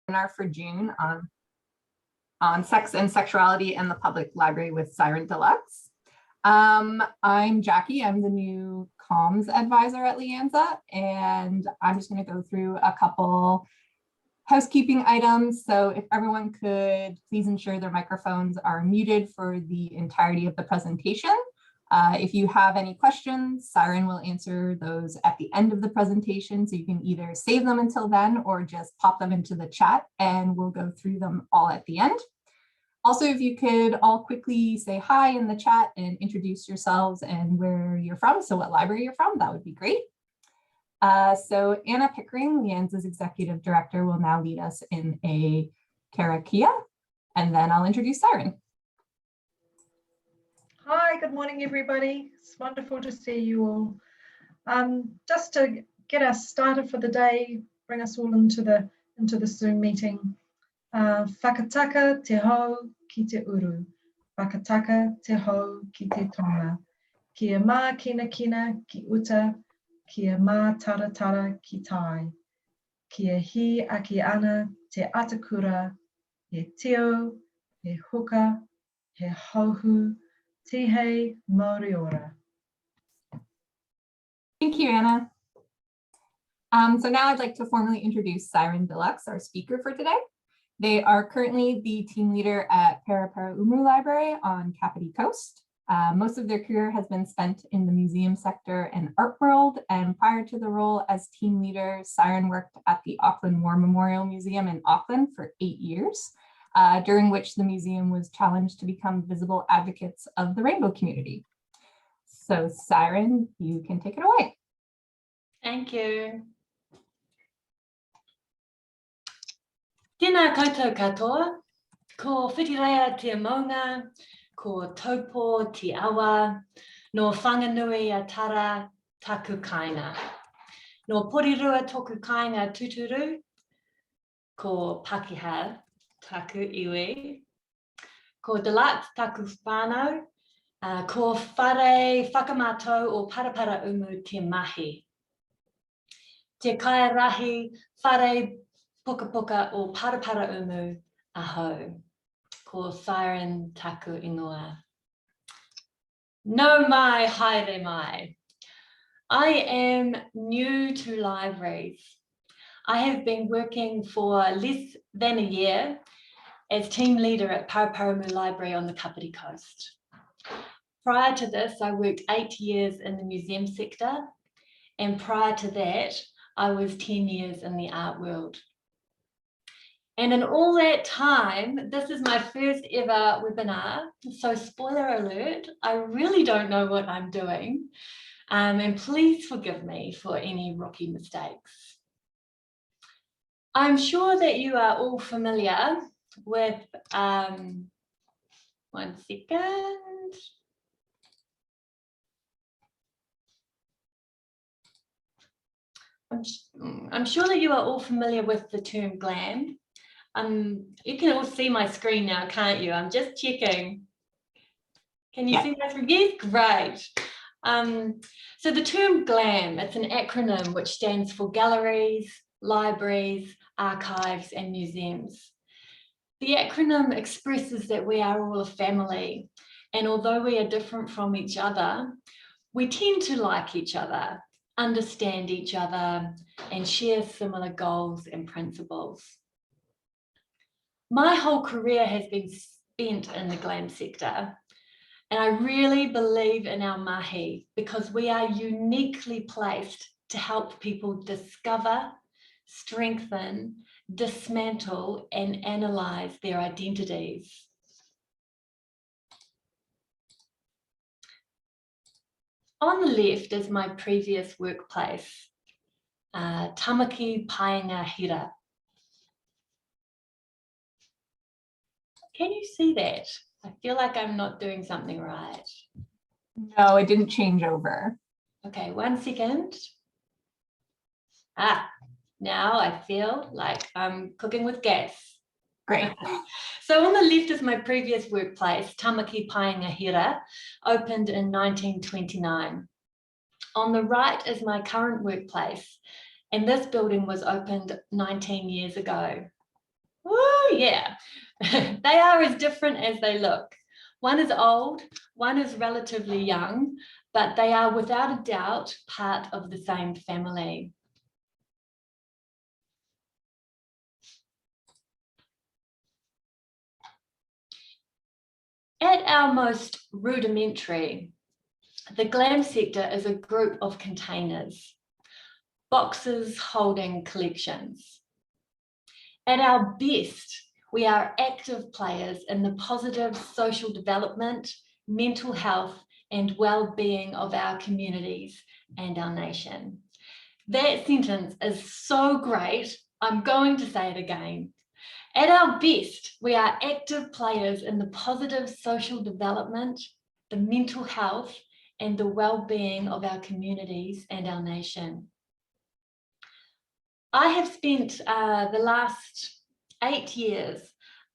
webinar for June on sex and sexuality in the public library with Siren Deluxe. I'm Jackie. I'm the new comms advisor at LIANZA, and I'm just going to go through a couple housekeeping items. So if everyone could please ensure their microphones are muted for the entirety of the presentation. If you have any questions, Siren will answer those at the end of the presentation. So you can either save them until then or just pop them into the chat and we'll go through them all at the end. Also, if you could all quickly say hi in the chat and introduce yourselves and where you're from, so what library you're from, that would be great. So Anna Pickering, LIANZA's Executive Director, will now lead us in a karakia, and then I'll introduce Siren. Hi, good morning, everybody. It's wonderful to see you all. Just to get us started for the day, bring us all into the Zoom meeting. Whakataka te hau ki te uru, whakataka te hau ki te tonga. Kia mā kina kina ki uta, kia mā tara tara ki tai. Kia hi aki ana te atakura, he teo, he huka, he hauhu, Tihe Moriora. Thank you, Anna. So now I'd like to formally introduce Siren Deluxe, our speaker for today. They are currently the team leader at Paraparaumu Library on Kapiti Coast. Most of their career has been spent in the museum sector and art world, and prior to the role as team leader, Siren worked at the Auckland War Memorial Museum in Auckland for 8 years. During which the museum was challenged to become visible advocates of the rainbow community. So Siren, you can take it away. Thank you. Tēnā koutou katoa, ko whitireia te maunga, ko taupo te awa, no whanganui a tara taku kainga. No porirua toku kainga tuturu, ko Pakeha, taku iwi, ko Deluxe taku whānau, ko whare whakamato o Paraparaumu te mahi. Te kairahi whare puka puka o Paraparaumu aho, ko Siren taku ingoa. No mai haere mai. I am new to libraries. I have been working for less than a year as team leader at Paraparaumu Library on the Kapiti Coast. Prior to this, I worked 8 years in the museum sector, and prior to that, I was 10 years in the art world. And in all that time, this is my first ever webinar, so spoiler alert, I really don't know what I'm doing, and please forgive me for any rookie mistakes. I'm sure that you are all familiar with, one second. I'm sure that you are all familiar with the term GLAM. You can all see my screen now, can't you? I'm just checking. Can you see my screen? Yes, great. So the term GLAM, it's an acronym which stands for galleries, libraries, archives, and museums. The acronym expresses that we are all a family, and although we are different from each other, we tend to like each other, understand each other, and share similar goals and principles. My whole career has been spent in the GLAM sector, and I really believe in our mahi because we are uniquely placed to help people discover, strengthen, dismantle, and analyze their identities. On the left is my previous workplace, Tamaki Paenga Hira. Can you see that? I feel like I'm not doing something right. No, it didn't change over. Okay, 1 second. Now I feel like I'm cooking with gas. Great. So on the left is my previous workplace, Tamaki Paenga Hira, opened in 1929. On the right is my current workplace, and this building was opened 19 years ago. Woo, yeah. They are as different as they look. One is old, one is relatively young, but they are without a doubt part of the same family. At our most rudimentary, the GLAM sector is a group of containers, boxes holding collections. At our best, we are active players in the positive social development, mental health, and well-being of our communities and our nation. That sentence is so great, I'm going to say it again. At our best, we are active players in the positive social development, the mental health, and the well-being of our communities and our nation. I have spent the last 8 years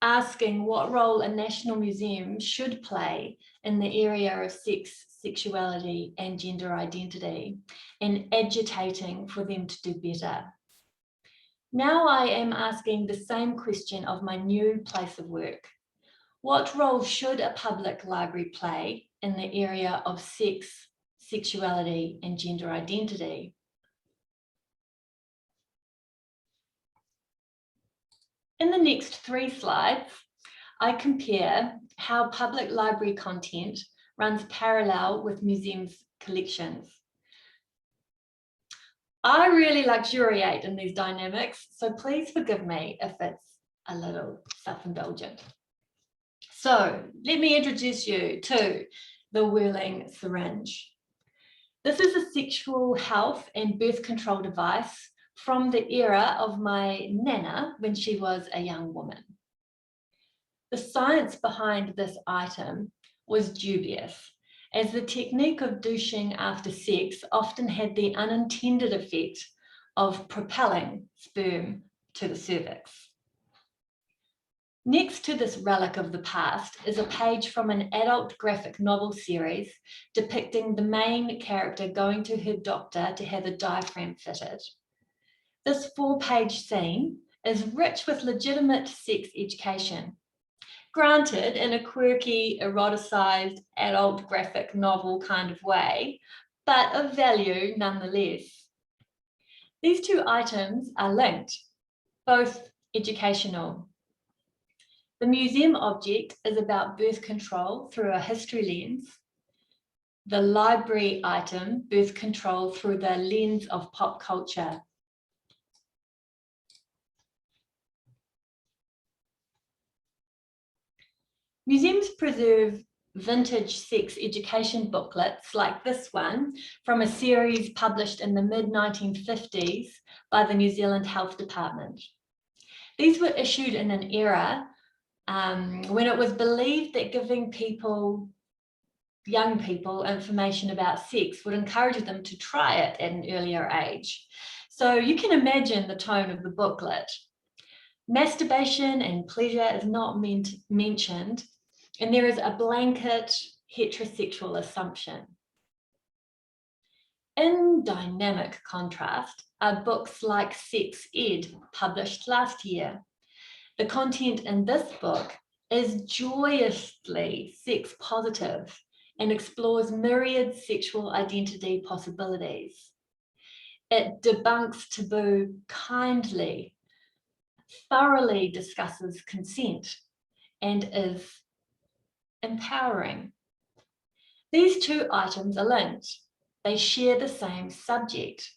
asking what role a national museum should play in the area of sex, sexuality, and gender identity, and agitating for them to do better. Now I am asking the same question of my new place of work. What role should a public library play in the area of sex, sexuality, and gender identity? In the next 3 slides, I compare how public library content runs parallel with museums' collections. I really luxuriate in these dynamics, so please forgive me if it's a little self-indulgent. So let me introduce you to the whirling syringe. This is a sexual health and birth control device from the era of my nana when she was a young woman. The science behind this item was dubious, as the technique of douching after sex often had the unintended effect of propelling sperm to the cervix. Next to this relic of the past is a page from an adult graphic novel series depicting the main character going to her doctor to have a diaphragm fitted. This 4-page scene is rich with legitimate sex education, granted in a quirky, eroticized, adult graphic novel kind of way, but of value nonetheless. These 2 items are linked, both educational. The museum object is about birth control through a history lens. The library item, birth control through the lens of pop culture. Museums preserve vintage sex education booklets like this one from a series published in the mid-1950s by the New Zealand Health Department. These were issued in an era when it was believed that giving young people information about sex would encourage them to try it at an earlier age. So you can imagine the tone of the booklet. Masturbation and pleasure is not mentioned, and there is a blanket heterosexual assumption. In dynamic contrast are books like Sex Ed, published last year. The content in this book is joyously sex positive and explores myriad sexual identity possibilities. It debunks taboo kindly, thoroughly discusses consent, and is empowering. These 2 items are linked. They share the same subject,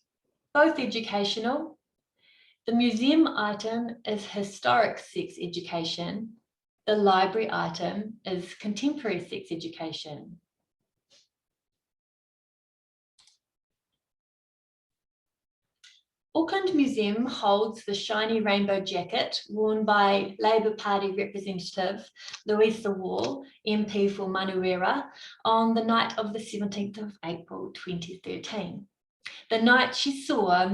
both educational. The museum item is historic sex education. The library item is contemporary sex education. Auckland Museum holds the shiny rainbow jacket worn by Labour Party representative Louisa Wall, MP for Manuera, on the night of the 17th of April 2013. The night she saw the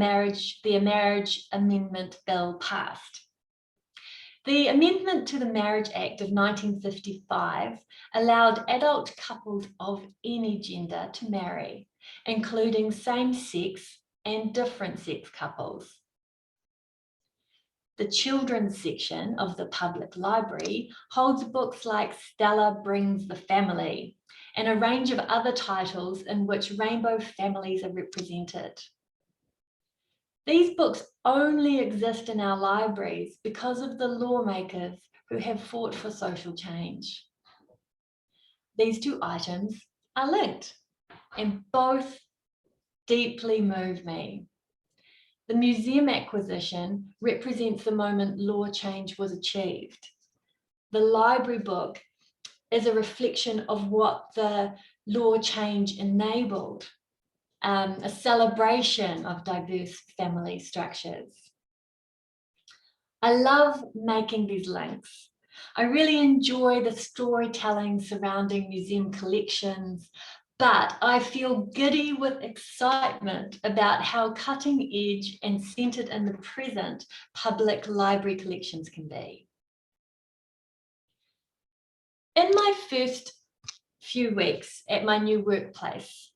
Marriage Amendment Bill passed. The amendment to the Marriage Act of 1955 allowed adult couples of any gender to marry, including same-sex and different sex couples. The children's section of the public library holds books like Stella Brings the Family and a range of other titles in which rainbow families are represented. These books only exist in our libraries because of the lawmakers who have fought for social change. These two items are linked and both deeply move me. The museum acquisition represents the moment law change was achieved. The library book is a reflection of what the law change enabled, a celebration of diverse family structures. I love making these links. I really enjoy the storytelling surrounding museum collections, but I feel giddy with excitement about how cutting edge and centered in the present public library collections can be. In my first few weeks at my new workplace,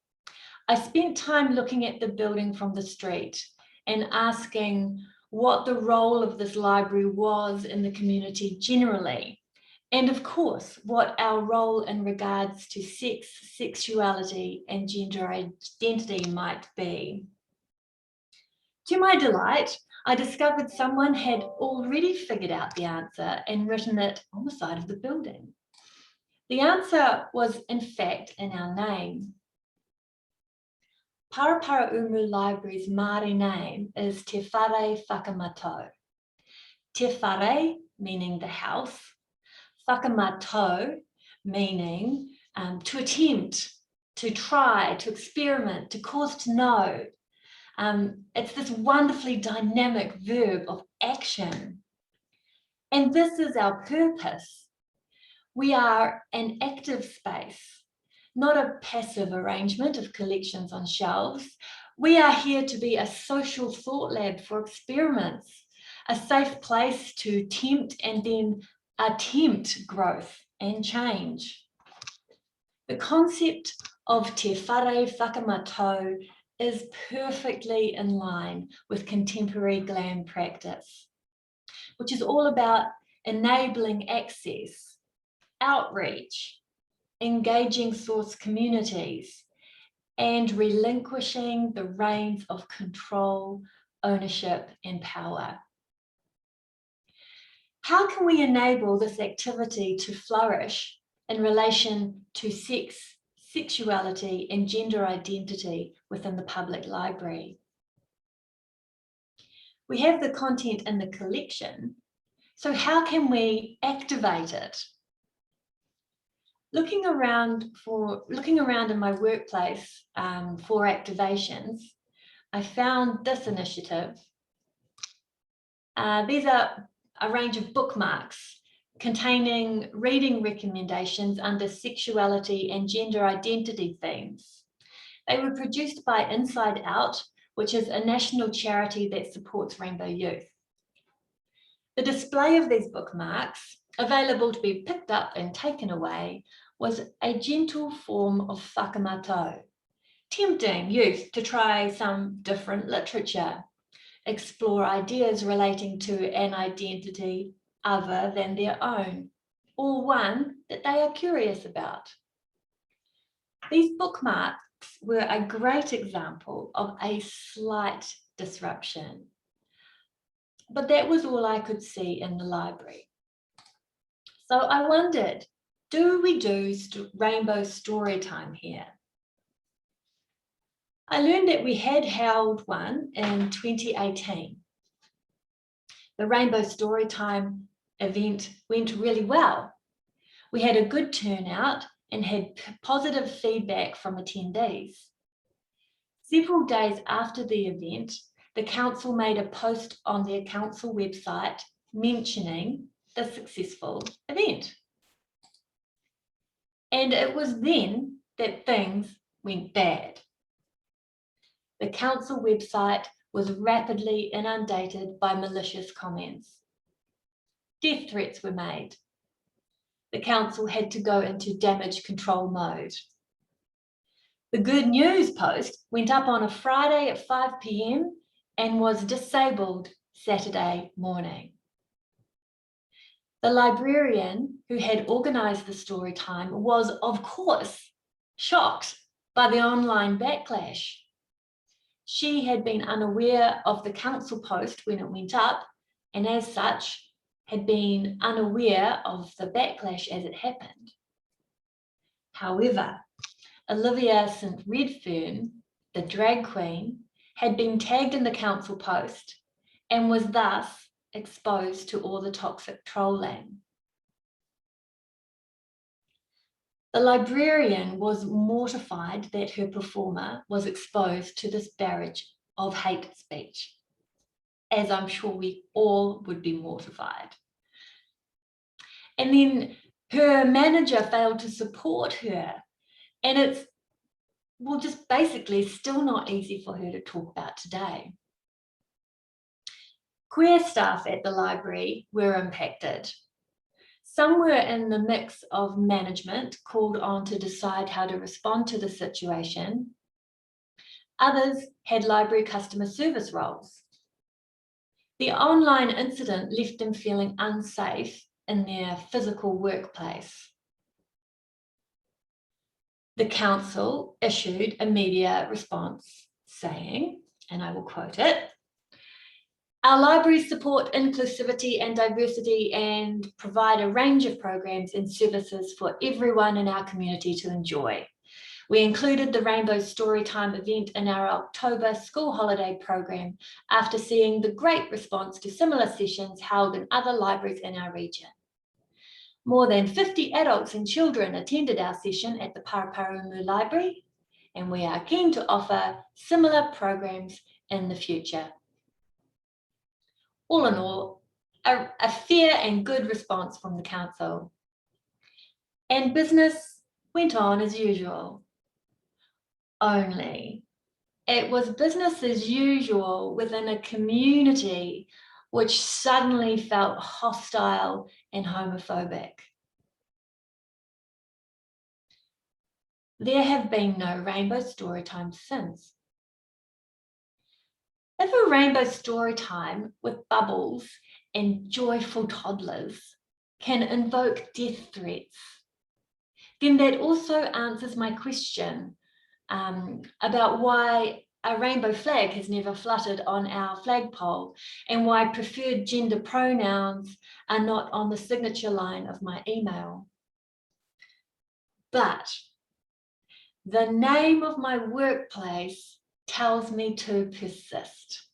I spent time looking at the building from the street and asking what the role of this library was in the community generally, and of course, what our role in regards to sex, sexuality, and gender identity might be. To my delight, I discovered someone had already figured out the answer and written it on the side of the building. The answer was, in fact, in our name. Paraparaumu Library's Māori name is Te Whare Whakamato. Te Whare, meaning the house, Whakamato, meaning to attempt, to try, to experiment, to cause to know. It's this wonderfully dynamic verb of action. And this is our purpose. We are an active space, not a passive arrangement of collections on shelves. We are here to be a social thought lab for experiments, a safe place to tempt and then attempt growth and change. The concept of Te Whare Whakamato is perfectly in line with contemporary GLAM practice, which is all about enabling access, outreach, engaging source communities, and relinquishing the reins of control, ownership, and power. How can we enable this activity to flourish in relation to sex, sexuality, and gender identity within the public library? We have the content in the collection, so how can we activate it? Looking around in my workplace for activations, I found this initiative. These are a range of bookmarks containing reading recommendations under sexuality and gender identity themes. They were produced by Inside Out, which is a national charity that supports rainbow youth. The display of these bookmarks, available to be picked up and taken away, was a gentle form of whakamato, tempting youth to try some different literature, explore ideas relating to an identity other than their own, or one that they are curious about. These bookmarks were a great example of a slight disruption, but that was all I could see in the library. So I wondered, do we do rainbow story time here? I learned that we had held one in 2018. The Rainbow Storytime event went really well. We had a good turnout and had positive feedback from attendees. Several days after the event, the council made a post on their council website mentioning the successful event. And it was then that things went bad. The council website was rapidly inundated by malicious comments. Death threats were made. The council had to go into damage control mode. The good news post went up on a Friday at 5 p.m. and was disabled Saturday morning. The librarian who had organised the story time was, of course, shocked by the online backlash. She had been unaware of the council post when it went up, and as such, had been unaware of the backlash as it happened. However, Olivia St. Redfern, the drag queen, had been tagged in the council post and was thus exposed to all the toxic trolling. The librarian was mortified that her performer was exposed to this barrage of hate speech, as I'm sure we all would be mortified. And then her manager failed to support her, and it's, well, just basically still not easy for her to talk about today. Queer staff at the library were impacted. Some were in the mix of management called on to decide how to respond to the situation. Others had library customer service roles. The online incident left them feeling unsafe in their physical workplace. The council issued a media response saying, and I will quote it, "Our libraries support inclusivity and diversity and provide a range of programs and services for everyone in our community to enjoy. We included the Rainbow Storytime event in our October school holiday program after seeing the great response to similar sessions held in other libraries in our region. More than 50 adults and children attended our session at the Paraparaumu Library, and we are keen to offer similar programs in the future." All in all, a fair and good response from the council. And business went on as usual. Only it was business as usual within a community which suddenly felt hostile and homophobic. There have been no Rainbow Storytime since. If a Rainbow Storytime with bubbles and joyful toddlers can invoke death threats, then that also answers my question about why a rainbow flag has never fluttered on our flagpole and why preferred gender pronouns are not on the signature line of my email. But the name of my workplace tells me to persist.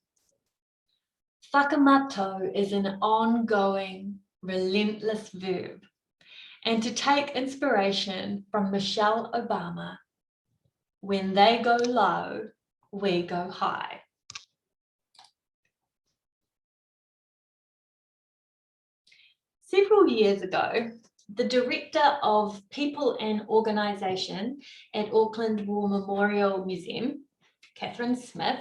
Whakamato is an ongoing, relentless verb, and to take inspiration from Michelle Obama, when they go low, we go high. Several years ago, the director of People and Organisation at Auckland War Memorial Museum, Catherine Smith,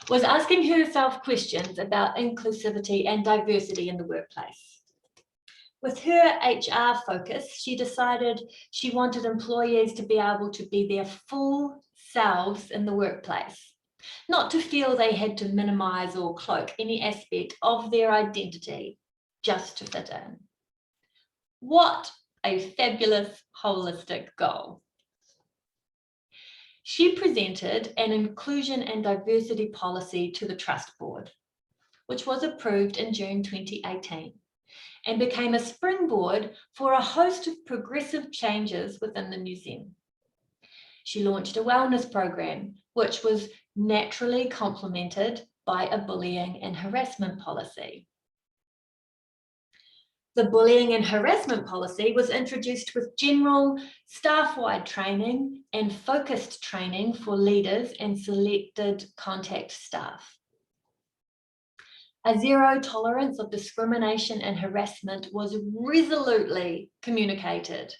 was asking herself questions about inclusivity and diversity in the workplace. With her HR focus, she decided she wanted employees to be able to be their full selves in the workplace, not to feel they had to minimize or cloak any aspect of their identity just to fit in. What a fabulous holistic goal. She presented an inclusion and diversity policy to the Trust Board, which was approved in June 2018 and became a springboard for a host of progressive changes within the museum. She launched a wellness program, which was naturally complemented by a bullying and harassment policy. The bullying and harassment policy was introduced with general staff-wide training and focused training for leaders and selected contact staff. A zero tolerance of discrimination and harassment was resolutely communicated.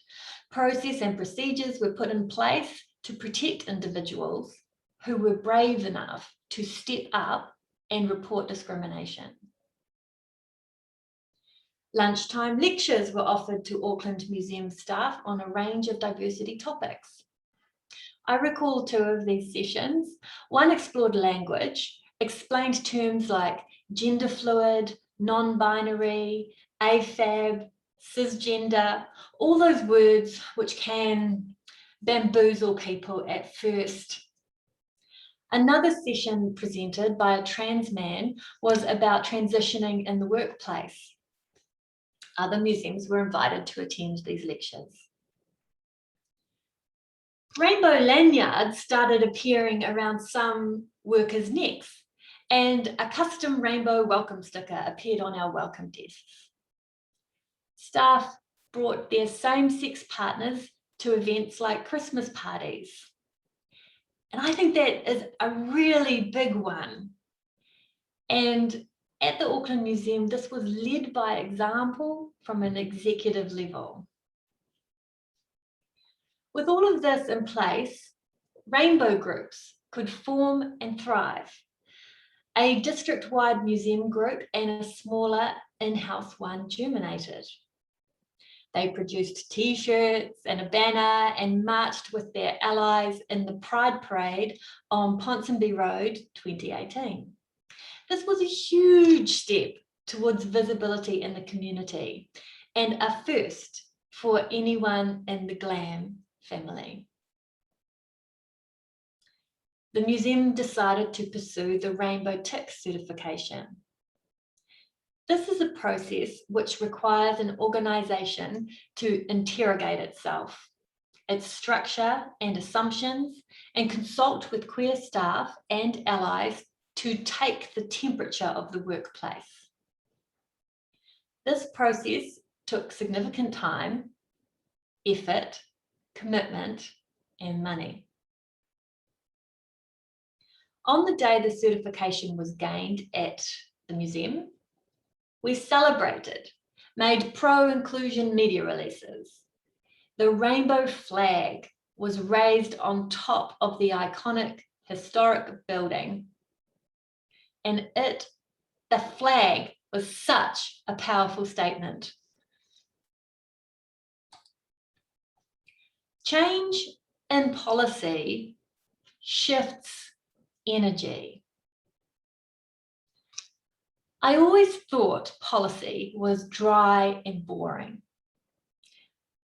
Process and procedures were put in place to protect individuals who were brave enough to step up and report discrimination. Lunchtime lectures were offered to Auckland Museum staff on a range of diversity topics. I recall 2 of these sessions. One explored language, explained terms like genderfluid, non-binary, AFAB, cisgender, all those words which can bamboozle people at first. Another session presented by a trans man was about transitioning in the workplace. Other museums were invited to attend these lectures. Rainbow lanyards started appearing around some workers' necks, and a custom rainbow welcome sticker appeared on our welcome desks. Staff brought their same-sex partners to events like Christmas parties. And I think that is a really big one. And at the Auckland Museum, this was led by example from an executive level. With all of this in place, rainbow groups could form and thrive. A district-wide museum group and a smaller in-house one germinated. They produced t-shirts and a banner and marched with their allies in the Pride Parade on Ponsonby Road 2018. This was a huge step towards visibility in the community and a first for anyone in the GLAM family. The museum decided to pursue the Rainbow Tick certification. This is a process which requires an organisation to interrogate itself, its structure and assumptions, and consult with queer staff and allies to take the temperature of the workplace. This process took significant time, effort, commitment, and money. On the day the certification was gained at the museum, we celebrated, made pro-inclusion media releases. The rainbow flag was raised on top of the iconic historic building, and the flag was such a powerful statement. Change in policy shifts energy. I always thought policy was dry and boring,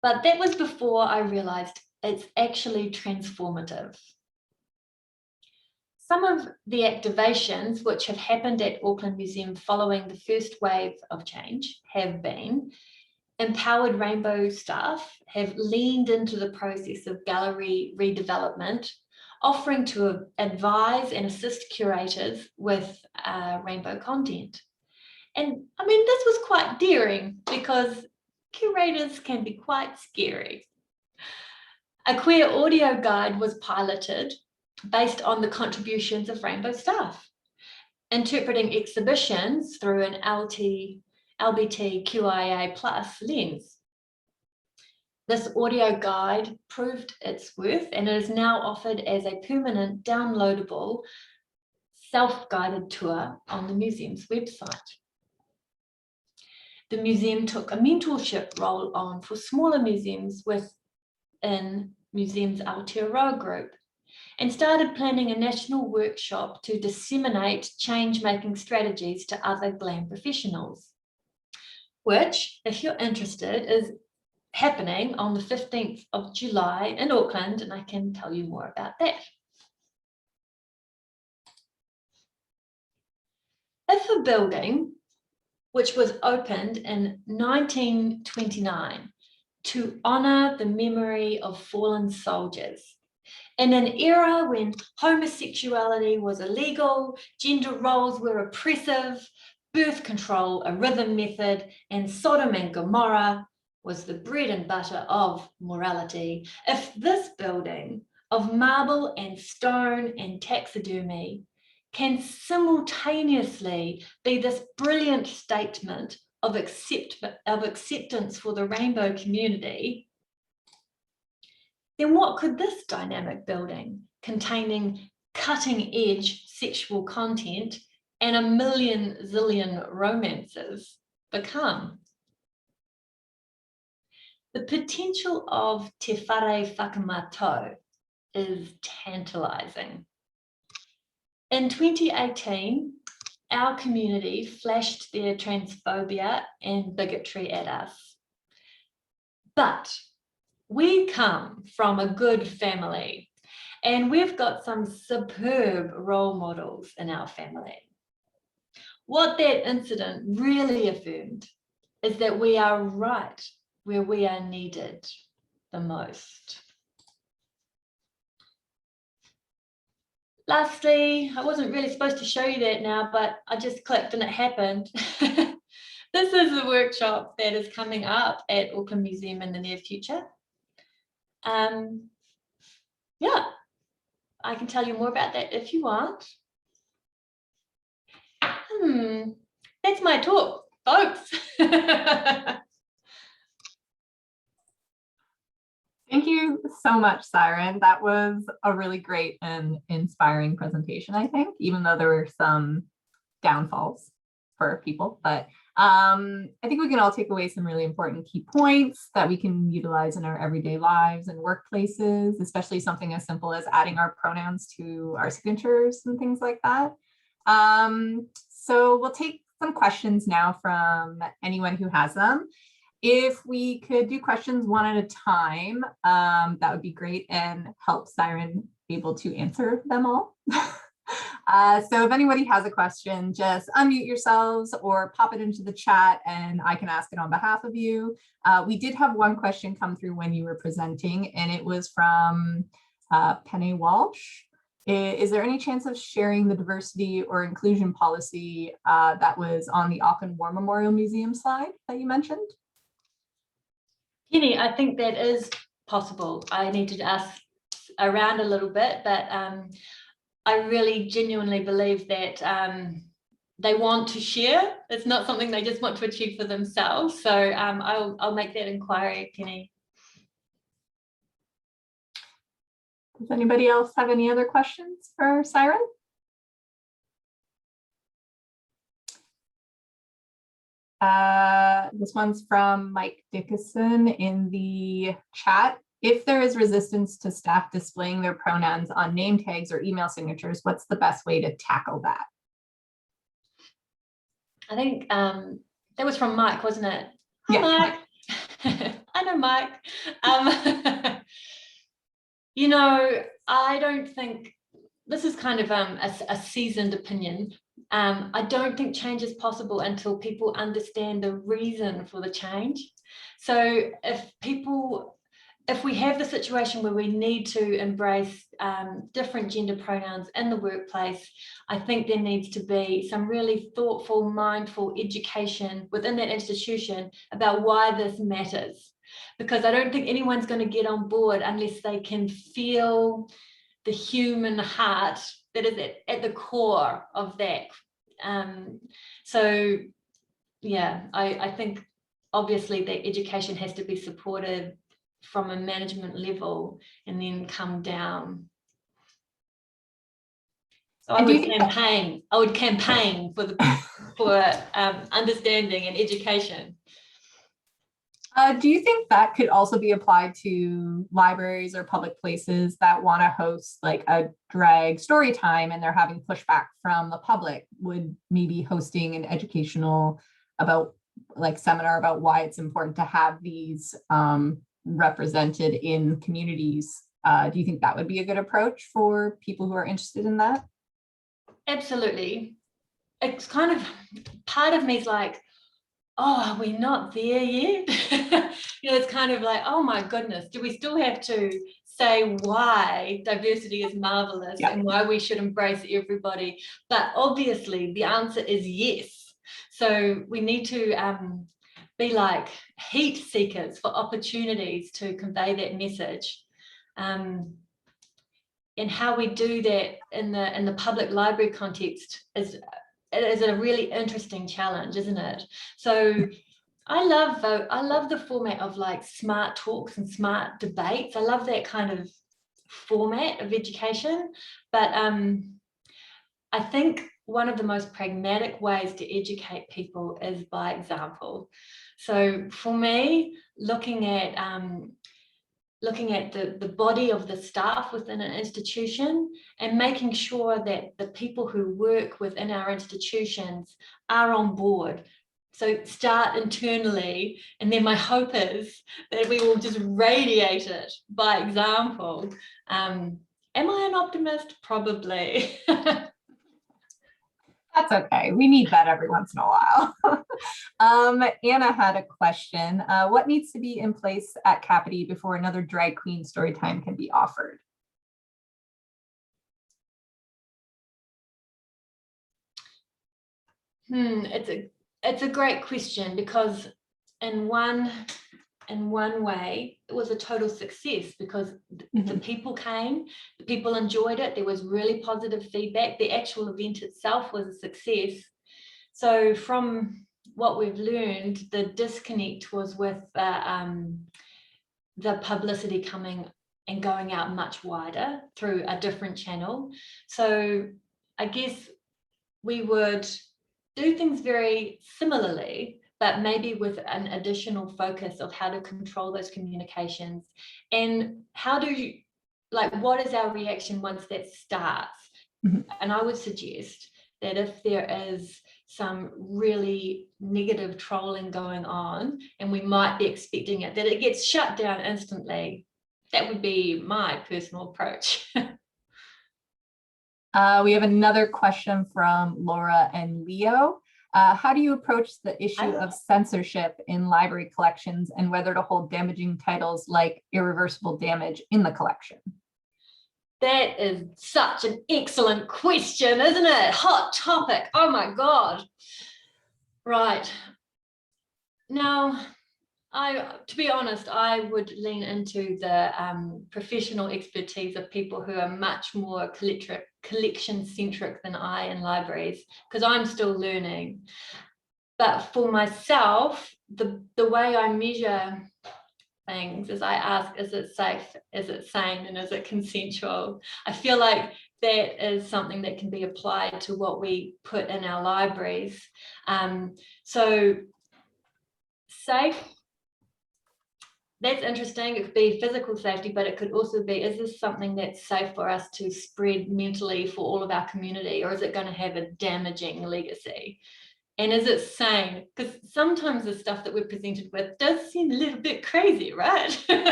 but that was before I realized it's actually transformative. Some of the activations which have happened at Auckland Museum following the first wave of change have been empowered rainbow staff have leaned into the process of gallery redevelopment, offering to advise and assist curators with rainbow content. And I mean, this was quite daring because curators can be quite scary. A queer audio guide was piloted based on the contributions of rainbow staff, interpreting exhibitions through an LGBTQIA+ lens. This audio guide proved its worth and it is now offered as a permanent downloadable self-guided tour on the museum's website. The museum took a mentorship role on for smaller museums within Museums Aotearoa Group and started planning a national workshop to disseminate change-making strategies to other GLAM professionals, which, if you're interested, is happening on the 15th of July in Auckland, and I can tell you more about that. If a building, which was opened in 1929 to honour the memory of fallen soldiers, in an era when homosexuality was illegal, gender roles were oppressive, birth control a rhythm method, and Sodom and Gomorrah was the bread and butter of morality. If this building of marble and stone and taxidermy can simultaneously be this brilliant statement of acceptance for the rainbow community, then what could this dynamic building containing cutting-edge sexual content and a million zillion romances become? The potential of te whare whakamātau is tantalising. In 2018, our community flashed their transphobia and bigotry at us. But we come from a good family and we've got some superb role models in our family. What that incident really affirmed is that we are right where we are needed the most. Lastly, I wasn't really supposed to show you that now, but I just clicked and it happened. This is a workshop that is coming up at Auckland Museum in the near future. Yeah, I can tell you more about that if you want. That's my talk, folks. Thank you so much, Siren. That was a really great and inspiring presentation, I think, even though there were some downfalls for people. But I think we can all take away some really important key points that we can utilize in our everyday lives and workplaces, especially something as simple as adding our pronouns to our signatures and things like that. So we'll take some questions now from anyone who has them. If we could do questions one at a time, that would be great and help Siren able to answer them all. So if anybody has a question, just unmute yourselves or pop it into the chat and I can ask it on behalf of you. We did have one question come through when you were presenting and it was from Penny Walsh. Is there any chance of sharing the diversity or inclusion policy that was on the Auckland War Memorial Museum slide that you mentioned? Penny, I think that is possible. I need to ask around a little bit, but I really genuinely believe that they want to share. It's not something they just want to achieve for themselves. So I'll make that inquiry, Penny. Does anybody else have any other questions for Siren? This one's from Mike Dickinson in the chat. If there is resistance to staff displaying their pronouns on name tags or email signatures, what's the best way to tackle that? I think that was from Mike, wasn't it? Hi, Yeah, Mike. I know Mike. You know, I don't think, this is kind of a seasoned opinion. I don't think change is possible until people understand the reason for the change. So if we have the situation where we need to embrace different gender pronouns in the workplace, I think there needs to be some really thoughtful, mindful education within that institution about why this matters. Because I don't think anyone's going to get on board unless they can feel the human heart that is at the core of that. So yeah, I think obviously that education has to be supported from a management level and then come down. So I would campaign for understanding and education. Do you think that could also be applied to libraries or public places that want to host like a drag story time and they're having pushback from the public? Would maybe hosting an educational seminar about why it's important to have these represented in communities? Do you think that would be a good approach for people who are interested in that? Absolutely. It's kind of, part of me is like, oh, are we not there yet? You know, it's kind of like, oh my goodness, do we still have to say why diversity is marvelous and why we should embrace everybody? But obviously the answer is yes. So we need to be like heat seekers for opportunities to convey that message. And how we do that in the public library context is a really interesting challenge, isn't it? So I love the format of like smart talks and smart debates. I love that kind of format of education. But I think one of the most pragmatic ways to educate people is by example. So for me, looking at the body of the staff within an institution and making sure that the people who work within our institutions are on board So start internally, and then my hope is that we will just radiate it by example. Am I an optimist? Probably. That's okay. We need that every once in a while. Anna had a question. What needs to be in place at Capity before another drag queen story time can be offered? It's a great question, because in one way it was a total success, because the people came, the people enjoyed it, there was really positive feedback, the actual event itself was a success. So from what we've learned, the disconnect was with the publicity coming and going out much wider through a different channel. So I guess we would do things very similarly, but maybe with an additional focus of how to control those communications, and how do you, like, what is our reaction once that starts? And I would suggest that if there is some really negative trolling going on and we might be expecting it, that it gets shut down instantly. That would be my personal approach. We have another question from Laura and Leo. How do you approach the issue of censorship in library collections, and whether to hold damaging titles like irreversible damage in the collection? That is such an excellent question, isn't it? Hot topic. Oh my God. Right. Now, to be honest, I would lean into the professional expertise of people who are much more collection-centric than I in libraries, because I'm still learning. But for myself, the way I measure things is I ask, is it safe, is it sane, and is it consensual? I feel like that is something that can be applied to what we put in our libraries. So safe, that's interesting. It could be physical safety, but it could also be, is this something that's safe for us to spread mentally for all of our community, or is it going to have a damaging legacy? And is it sane? Because sometimes the stuff that we're presented with does seem a little bit crazy, right?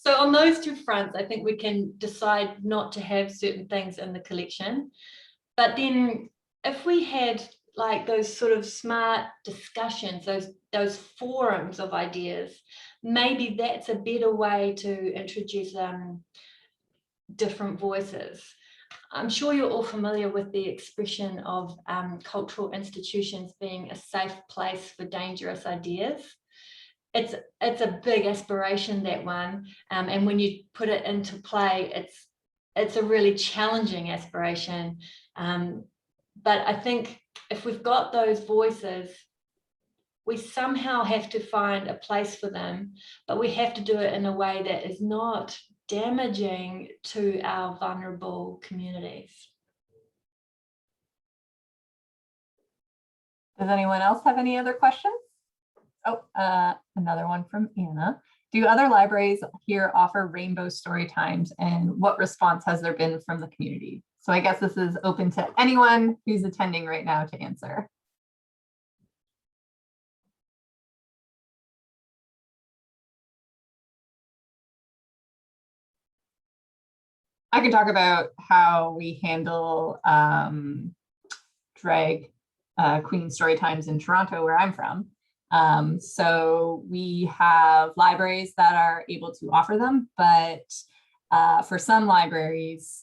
So on those two fronts, I think we can decide not to have certain things in the collection. But then if we had like those sort of smart discussions, those forums of ideas, maybe that's a better way to introduce different voices. I'm sure you're all familiar with the expression of cultural institutions being a safe place for dangerous ideas. It's a big aspiration, that one, and when you put it into play, it's a really challenging aspiration. But I think if we've got those voices, we somehow have to find a place for them, but we have to do it in a way that is not damaging to our vulnerable communities. Does anyone else have any other questions? Oh, another one from Anna. Do other libraries here offer rainbow story times, and what response has there been from the community? So I guess this is open to anyone who's attending right now to answer. I can talk about how we handle drag queen story times in Toronto, where I'm from. So we have libraries that are able to offer them, but for some libraries,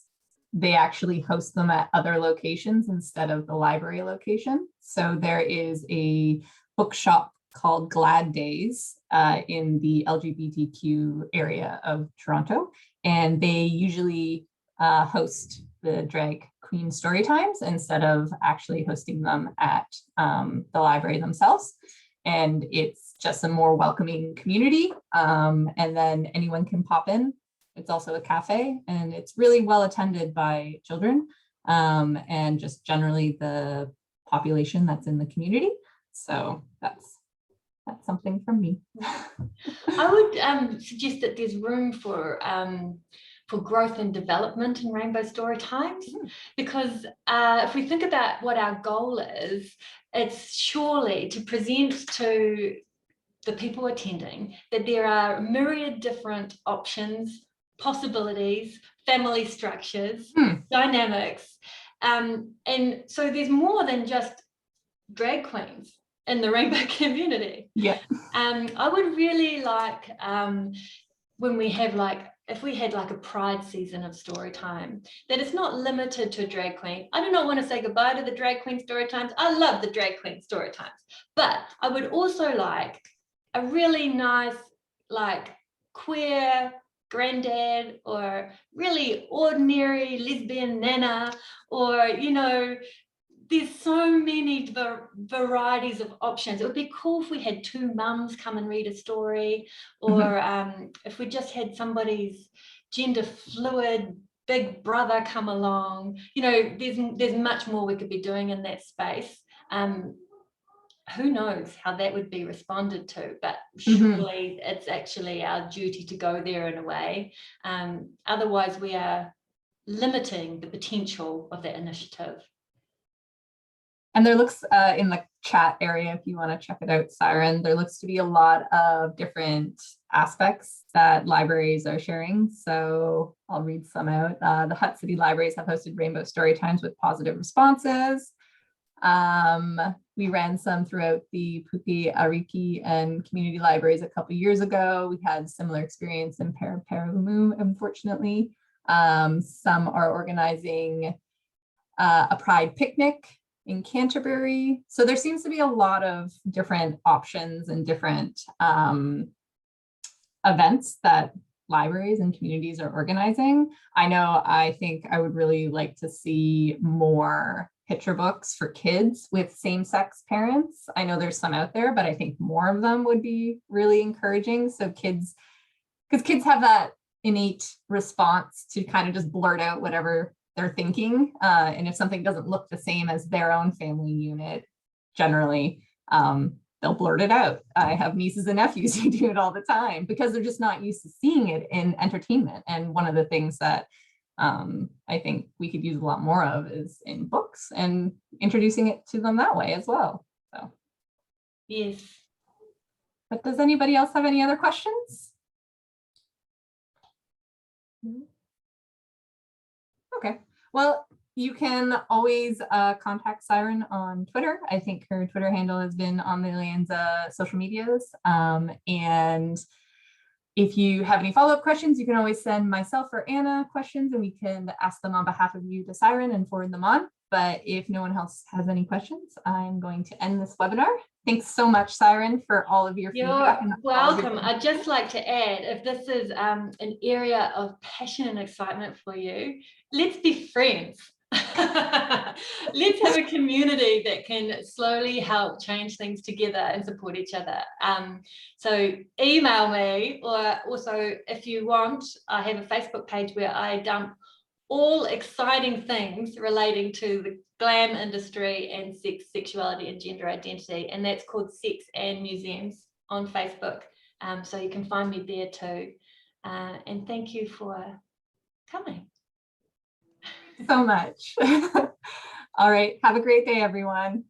they actually host them at other locations instead of the library location. So there is a bookshop called Glad Days in the LGBTQ area of Toronto, and they usually host the drag queen story times instead of actually hosting them at the library themselves. And it's just a more welcoming community, and then anyone can pop in. It's also a cafe, and it's really well attended by children and just generally the population that's in the community. So that's something from me. I would suggest that there's room for growth and development in Rainbow Story Times, because if we think about what our goal is, it's surely to present to the people attending that there are a myriad different options, possibilities, family structures, dynamics. And so there's more than just drag queens in the rainbow community. Yeah. I would really like when we have if we had a pride season of story time, that it's not limited to drag queen. I do not want to say goodbye to the drag queen story times. I love the drag queen story times, but I would also like a really nice queer granddad or really ordinary lesbian nana, or there's so many varieties of options. It would be cool if we had two mums come and read a story, or if we just had somebody's gender fluid big brother come along. There's much more we could be doing in that space. Who knows how that would be responded to, but surely it's actually our duty to go there in a way. Otherwise, we are limiting the potential of that initiative. And there looks in the chat area, if you want to check it out, Siren, there looks to be a lot of different aspects that libraries are sharing. So I'll read some out. The Hutt City Libraries have hosted Rainbow Story Times with positive responses. We ran some throughout the Puki, Ariki, and community libraries a couple years ago. We had similar experience in Paraparumu, unfortunately. Some are organizing a pride picnic in Canterbury. So there seems to be a lot of different options and different events that libraries and communities are organizing. I think I would really like to see more picture books for kids with same-sex parents. I know there's some out there, but I think more of them would be really encouraging. So kids, because kids have that innate response to kind of just blurt out whatever they're thinking. And if something doesn't look the same as their own family unit, generally, they'll blurt it out. I have nieces and nephews who do it all the time because they're just not used to seeing it in entertainment. And one of the things that I think we could use a lot more of is in books and introducing it to them that way as well. So, yes. But does anybody else have any other questions? Okay, well, you can always contact Siren on Twitter. I think her Twitter handle has been on the LIANZA social medias. And if you have any follow-up questions, you can always send myself or Anna questions and we can ask them on behalf of you to Siren and forward them on. But if no one else has any questions, I'm going to end this webinar. Thanks so much, Siren, for all of your feedback. You're welcome. I'd just like to add, if this is an area of passion and excitement for you, let's be friends. Let's have a community that can slowly help change things together and support each other. So email me, or also if you want, I have a Facebook page where I dump all exciting things relating to the GLAM industry and sex, sexuality and gender identity, and that's called Sex and Museums on Facebook. So you can find me there too. And thank you for coming. So much. All right, have a great day, everyone.